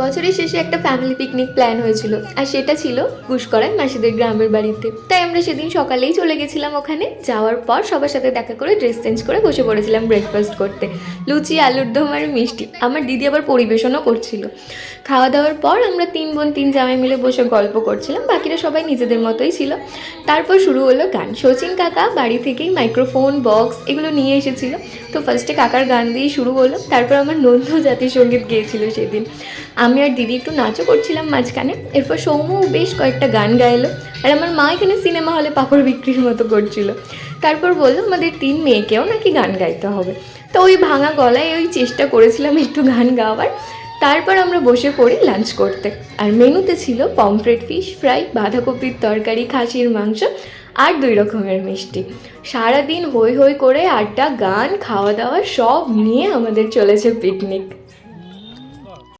বছরের শেষে একটা ফ্যামিলি পিকনিক প্ল্যান হয়েছিল, আর সেটা ছিল গুসকরায় মাসিদের গ্রামের বাড়িতে। তাই আমরা সেদিন সকালেই চলে গেছিলাম ওখানে। যাওয়ার পর সবার সাথে দেখা করে ড্রেস চেঞ্জ করে বসে পড়েছিলাম ব্রেকফাস্ট করতে। লুচি, আলুর দম আর মিষ্টি। আমার দিদি আবার পরিবেশনও করছিল। খাওয়া দাওয়ার পর আমরা 3 বোন 3 জামাই মিলে বসে গল্প করছিলাম, বাকিরা সবাই নিজেদের মতোই ছিল। তারপর শুরু হলো গান। শচীন কাকা বাড়ি থেকেই মাইক্রোফোন, বক্স এগুলো নিয়ে এসেছিল। তো ফার্স্টে কাকার গান দিয়েই শুরু হলো। তারপর আমার নন্দ জাতীয় সঙ্গীত গেয়েছিল সেদিন। আমি আর দিদি একটু নাচও করছিলাম মাঝখানে। এরপর সৌম্যও বেশ কয়েকটা গান গাইলো, আর আমার মা এখানে সিনেমা হলে পাঁপড় বিক্রির মতো করছিল। তারপর বললো আমাদের 3 মেয়েকেও নাকি গান গাইতে হবে। তো ওই ভাঙা গলায় ওই চেষ্টা করেছিলাম একটু গান গাওয়ার। তারপর আমরা বসে পড়ি লাঞ্চ করতে। আর মেনুতে ছিল পমফ্রেট, ফিশ ফ্রাই, বাঁধাকপির তরকারি, খাসির মাংস আর 2 রকমের মিষ্টি। সারাদিন হই হই করে আড্ডা, গান, খাওয়া দাওয়া সব নিয়ে আমাদের চলেছে পিকনিক।